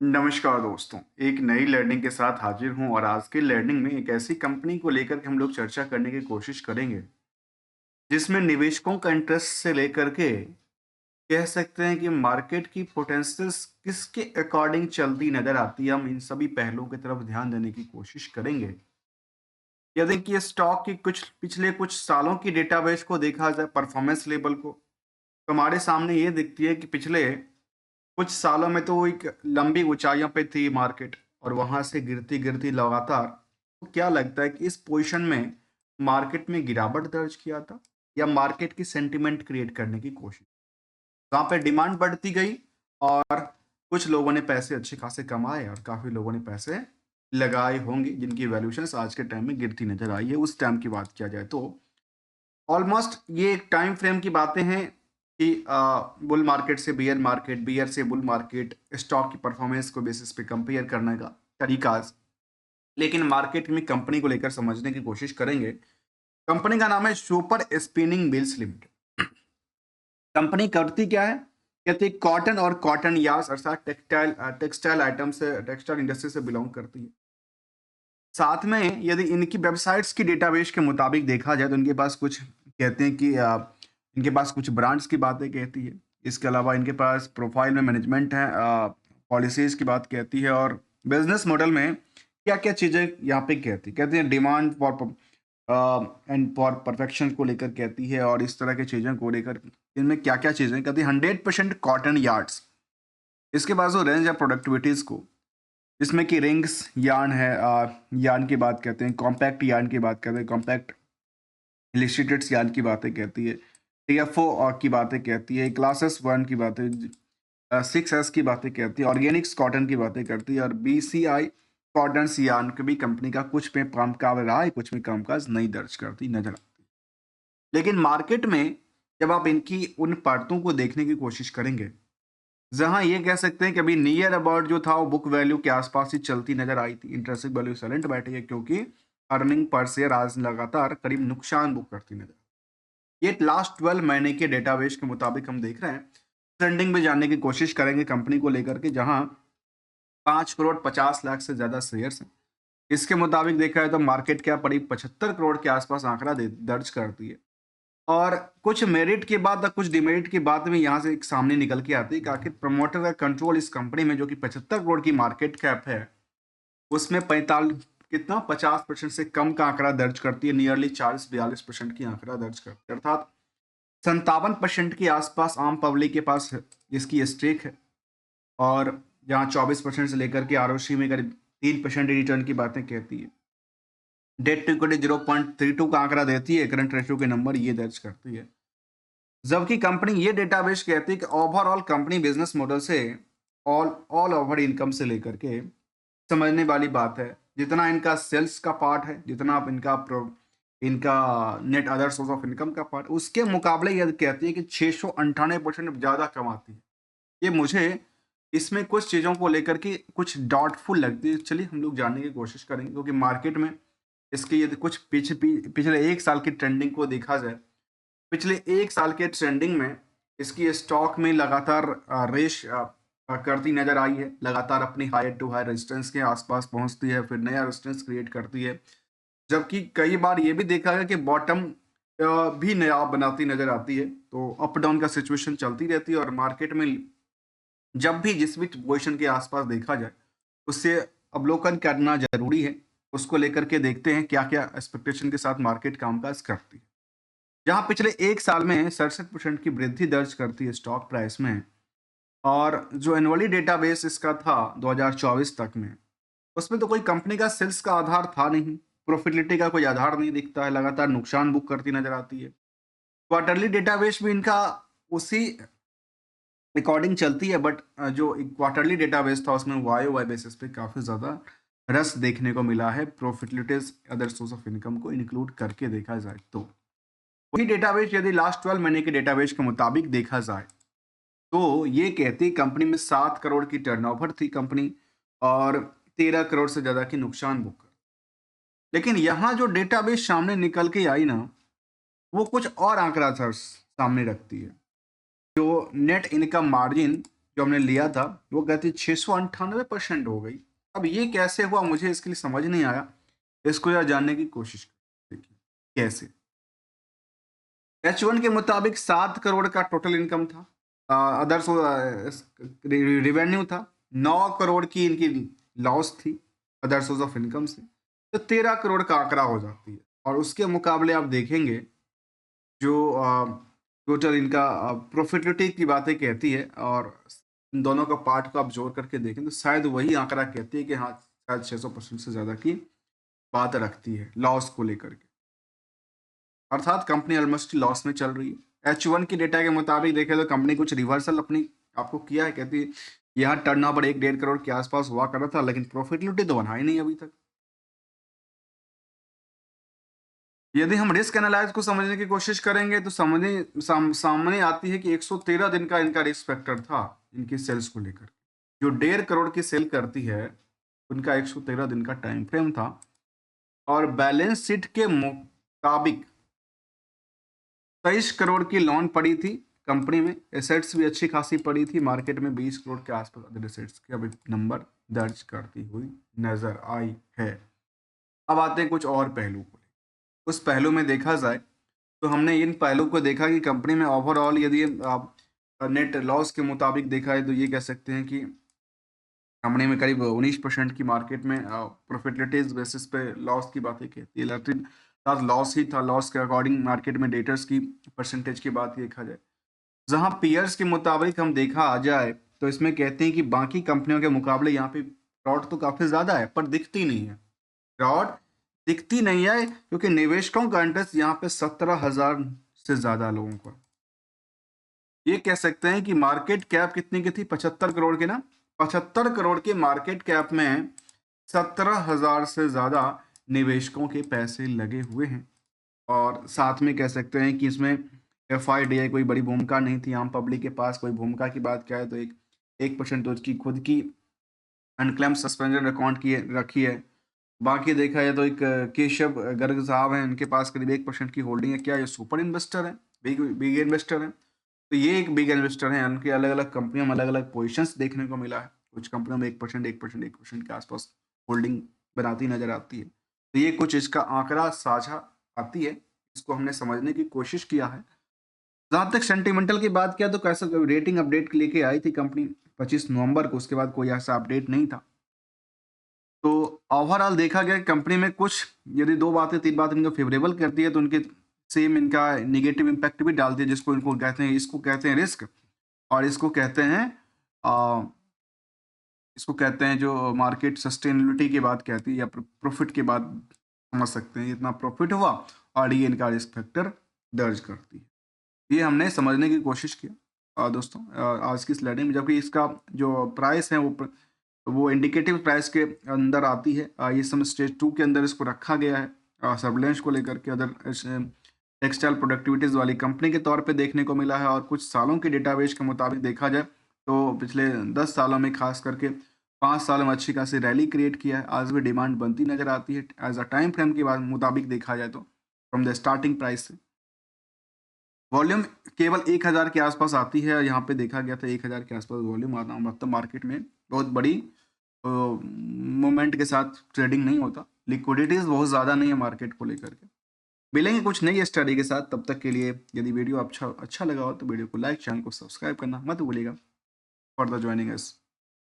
नमस्कार दोस्तों, एक नई लर्निंग के साथ हाजिर हूं और आज की लर्निंग में एक ऐसी कंपनी को लेकर के हम लोग चर्चा करने की कोशिश करेंगे, जिसमें निवेशकों का इंटरेस्ट से लेकर के कह सकते हैं कि मार्केट की पोटेंशियल्स किसके अकॉर्डिंग चलती नजर आती है। हम इन सभी पहलुओं की तरफ ध्यान देने की कोशिश करेंगे। यदि कि स्टॉक की कुछ पिछले कुछ सालों की डेटाबेस को देखा जाए, परफॉर्मेंस लेवल को, तो हमारे सामने ये दिखती है कि पिछले कुछ सालों में तो वो एक लंबी ऊंचाइयों पे थी मार्केट और वहां से गिरती गिरती लगातार। तो क्या लगता है कि इस पोजीशन में मार्केट में गिरावट दर्ज किया था या मार्केट की सेंटिमेंट क्रिएट करने की कोशिश? वहां पे डिमांड बढ़ती गई और कुछ लोगों ने पैसे अच्छे खासे कमाए और काफी लोगों ने पैसे लगाए होंगे, जिनकी वैल्यूएशन आज के टाइम में गिरती नजर आई है। उस टाइम की बात किया जाए तो ऑलमोस्ट ये एक टाइम फ्रेम की बातें हैं कि बुल मार्केट से बियर मार्केट, बियर से बुल मार्केट, स्टॉक की परफॉर्मेंस को बेसिस पे कंपेयर करने का तरीका। लेकिन मार्केट में कंपनी को लेकर समझने की कोशिश करेंगे। कंपनी का नाम है super spinning mills limited. Company करती क्या है? कहती है कॉटन और कॉटन यार्ड्स अर्थात टेक्सटाइल टेक्सटाइल आइटम से, टेक्सटाइल इंडस्ट्री से बिलोंग करती है। साथ में यदि इनकी वेबसाइट्स की डेटाबेस के मुताबिक देखा जाए तो इनके पास कुछ कहते हैं कि इनके पास कुछ ब्रांड्स की बातें कहती है। इसके अलावा इनके पास प्रोफाइल में मैनेजमेंट है, पॉलिसीज की बात कहती है और बिजनेस मॉडल में क्या क्या चीज़ें यहाँ पे कहती है demand for and for perfection को लेकर कहती है और इस तरह की चीज़ों को लेकर इनमें क्या क्या चीज़ें कहती है। 100% कॉटन यार्ड्स, इसके बाद जो रेंज है प्रोडक्टिविटीज़ को, जिसमें कि रिंग्स यार्न है, यार्न की बात कहते हैं, कॉम्पैक्ट यार्न की बात करते हैं, कॉम्पैक्ट इलिस्ट्रेटेड यार्न की बातें कहती है, टीएफओ की बातें कहती है, क्लासेस वन की बातें, 6S की बातें कहती है, ऑर्गेनिक्स कॉटन की बातें करती है और BCI कॉटन यार्न के भी कंपनी का कुछ में कामकाज रहा है, कुछ में कामकाज नहीं दर्ज करती नजर आती। लेकिन मार्केट में जब आप इनकी उन परतों को देखने की कोशिश करेंगे, जहाँ ये कह सकते हैं कि अभी नियर अबाउट जो था वो बुक वैल्यू के आसपास ही चलती नजर आई थी। इंटरेस्टिंग वैल्यू सेलेंट बैठी है क्योंकि अर्निंग पर शेयर आज लगातार करीब नुकसान बुक करती नजर। ये लास्ट 12 महीने के डेटाबेस के मुताबिक हम देख रहे हैं। ट्रेंडिंग में जानने की कोशिश करेंगे कंपनी को लेकर के, जहाँ 5 करोड़ 50 लाख से ज्यादा शेयर्स हैं। इसके मुताबिक देखा है तो मार्केट कैप करीब 75 करोड़ के आसपास आंकड़ा दर्ज करती है। और कुछ मेरिट के बाद और कुछ डिमेरिट की बात में यहाँ से एक सामने निकल के आती है कि आखिर प्रमोटर का कंट्रोल इस कंपनी में, जो कि 75 करोड़ की मार्केट कैप है, उसमें 45 कितना 50% से कम का आंकड़ा दर्ज करती है। नियरली 40-42% की आंकड़ा दर्ज करती है, अर्थात 57% के आसपास आम पब्लिक के पास इसकी स्टेक है। और जहाँ 24% से लेकर के आरओसी में करीब 3% रिटर्न की बातें कहती है। डेट टू इक्विटी 0.32 का आंकड़ा देती है, करंट रेशियो के नंबर ये दर्ज करती है। जबकि कंपनी ये डेटाबेस कहती है कि ओवरऑल कंपनी बिजनेस मॉडल से ऑल ऑल ओवर इनकम से लेकर के समझने वाली बात है। जितना इनका सेल्स का पार्ट है, जितना आप इनका net other source of income का पार्ट, उसके मुकाबले ये कहती है कि 698% ज़्यादा कमाती है। ये मुझे इसमें कुछ चीज़ों को लेकर के कुछ डाउटफुल लगती है। चलिए हम लोग जानने की कोशिश करेंगे, क्योंकि मार्केट में इसकी यदि कुछ पिछले एक साल की ट्रेंडिंग को देखा जाए, पिछले एक साल के ट्रेंडिंग में इसकी स्टॉक में लगातार रेस करती नजर आई है। लगातार अपनी हाई टू हाई रेजिस्टेंस के आसपास पहुंचती है, फिर नया रेजिस्टेंस क्रिएट करती है। जबकि कई बार ये भी देखा है कि बॉटम भी नया बनाती नजर आती है। तो अप डाउन का सिचुएशन चलती रहती है और मार्केट में जब भी जिस भी पोजिशन के आसपास देखा जाए, उससे अवलोकन करना जरूरी है। उसको लेकर के देखते हैं क्या क्या एक्सपेक्टेशन के साथ मार्केट कामकाज करती है। जहां पिछले एक साल में 67% की वृद्धि दर्ज करती है स्टॉक प्राइस में। और जो एनुअली डेटाबेस इसका था 2024 तक में, उसमें तो कोई कंपनी का सेल्स का आधार था नहीं, प्रॉफिटेबिलिटी का कोई आधार नहीं दिखता है, लगातार नुकसान बुक करती नजर आती है। क्वार्टरली डेटाबेस भी इनका उसी अकॉर्डिंग चलती है, बट जो क्वार्टरली डेटाबेस था उसमें वाई वाई बेसिस पे काफ़ी ज़्यादा रस देखने को मिला है, प्रॉफिटेबिलिटीज अदर सोर्स ऑफ इनकम को इंक्लूड करके देखा जाए तो। वही डेटाबेस यदि लास्ट 12 महीने के डेटाबेस के मुताबिक देखा जाए तो ये कहती कंपनी में 7 करोड़ की टर्नओवर थी कंपनी और 13 करोड़ से ज़्यादा की नुकसान बुक कर। लेकिन यहाँ जो डेटाबेस सामने निकल के आई ना, वो कुछ और आंकड़ा था सामने रखती है। जो नेट इनकम मार्जिन, जो हमने लिया था वो कहती 698% हो गई। अब ये कैसे हुआ मुझे इसके लिए समझ नहीं आया। इसको यार जानने की कोशिश करें। देखिए कैसे। H1 के मुताबिक 7 करोड़ का टोटल इनकम था। अदर्स रिवेन्यू था। 9 करोड़ की इनकी लॉस थी अदर सोर्स ऑफ इनकम से। तो 13 करोड़ का आंकड़ा हो जाती है। और उसके मुकाबले आप देखेंगे जो टोटल इनका प्रॉफिटेबिलिटी की बातें कहती है और इन दोनों का पार्ट को आप जोड़ करके देखें तो शायद वही आंकड़ा कहती है कि हाँ शायद 600% से ज़्यादा की बात रखती है लॉस को लेकर के। अर्थात कंपनी ऑलमोस्ट लॉस में चल रही है। H1 की डेटा के मुताबिक देखें तो कंपनी कुछ रिवर्सल अपनी आपको किया है। कहती है यहाँ टर्नओवर 1-1.5 करोड़ के आसपास हुआ कर रहा था लेकिन प्रॉफिटेबिलिटी तो बना ही नहीं अभी तक। यदि हम रिस्क एनालाइज को समझने की कोशिश करेंगे तो सामने आती है कि 113 दिन का इनका रिस्क फैक्टर था इनकी सेल्स को लेकर। जो 1.5 करोड़ की सेल करती है उनका 113 दिन का टाइम फ्रेम था। और बैलेंस शीट के मुताबिक 23 करोड़ की लोन पड़ी थी कंपनी में। एसेट्स भी अच्छी खासी पड़ी थी मार्केट में 20 करोड़ के आसपास अदर एसेट्स के अभी नंबर दर्ज करती हुई नजर आई है। अब आते हैं कुछ और पहलू को। उस पहलू में देखा जाए तो हमने इन पहलू को देखा कि कंपनी में ओवरऑल यदि आप नेट लॉस के मुताबिक देखा है तो ये कह सकते हैं कि कंपनी में करीब 19% की मार्केट में प्रॉफिटेबिलिटीज बेसिस पे लॉस की बातें कहती है। लेकिन लॉस ही था। लॉस के अकॉर्डिंग मार्केट में डेटर्स की परसेंटेज की बात देखा जाए जहां पीयर्स के मुताबिक हम देखा आ जाए तो इसमें कहते हैं कि बाकी कंपनियों के मुकाबले यहाँ पे फ्रॉड तो काफ़ी ज़्यादा है पर दिखती नहीं है। फ्रॉड दिखती नहीं है क्योंकि निवेशकों का इंटरेस्ट यहाँ पे 17,000 से ज़्यादा लोगों का। ये कह सकते हैं कि मार्केट कैप कितनी की थी 75 करोड़ की ना। 75 करोड़ के मार्केट कैप में 17,000 से ज़्यादा निवेशकों के पैसे लगे हुए हैं। और साथ में कह सकते हैं कि इसमें FIDI कोई बड़ी भूमिका नहीं थी। आम पब्लिक के पास कोई भूमिका की बात क्या है तो 1% तो उसकी खुद की अनक्लेम सस्पेंशन अकाउंट की रखी है। बाकी देखा जाए तो एक केशव गर्ग साहब हैं उनके पास करीब 1% की होल्डिंग है। क्या ये सुपर इन्वेस्टर है? बिग बिग इन्वेस्टर है। तो ये एक बिग इन्वेस्टर हैं। उनकी अलग अलग कंपनियों में अलग अलग पोजिशंस देखने को मिला है। कुछ कंपनियों में 1% के आसपास होल्डिंग बनाती नजर आती है। तो ये कुछ इसका आंकड़ा साझा आती है। इसको हमने समझने की कोशिश किया है। जहाँ तक सेंटिमेंटल की बात किया तो कैसा रेटिंग अपडेट लेके आई थी कंपनी 25 नवंबर को। उसके बाद कोई ऐसा अपडेट नहीं था। तो ओवरऑल देखा गया कंपनी में कुछ यदि 2 बातें 3 बातें इनको फेवरेबल करती है तो उनके सेम इनका नेगेटिव इम्पैक्ट भी डालती है जिसको इनको कहते हैं इसको कहते हैं रिस्क। और अ, इसको कहते हैं जो मार्केट सस्टेनेबिलिटी की बात कहती है या प्रॉफिट की बात समझ सकते हैं। इतना प्रॉफिट हुआ और ये इनका रिस्क फैक्टर दर्ज करती है। ये हमने समझने की कोशिश किया दोस्तों आज की स्लाइडिंग में। जबकि इसका जो प्राइस है वो इंडिकेटिव प्राइस के अंदर आती है। ये सब स्टेज 2 के अंदर इसको रखा गया है सर्विलेंस को लेकर के। अदर टेक्सटाइल प्रोडक्टिविटीज़ वाली कंपनी के तौर पे देखने को मिला है। और कुछ सालों के डेटाबेस के मुताबिक देखा जाए तो पिछले 10 सालों में खास करके 5 सालों में अच्छी खासी रैली क्रिएट किया है। आज भी डिमांड बनती नज़र आती है एज अ टाइम फ्रेम के मुताबिक देखा जाए तो फ्रॉम द स्टार्टिंग प्राइस से। वॉल्यूम केवल 1000 के आसपास आती है। यहाँ पे देखा गया था 1000 के आसपास वॉल्यूम आता मतलब मार्केट में बहुत बड़ी मूवमेंट के साथ ट्रेडिंग नहीं होता। लिक्विडिटीज बहुत ज़्यादा नहीं है मार्केट को लेकर के। मिलेंगे कुछ नई स्टडी के साथ। तब तक के लिए यदि वीडियो अच्छा लगा हो तो वीडियो को लाइक चैनल को सब्सक्राइब करना मत भूलिएगा फॉर द ज्वाइनिंग अस।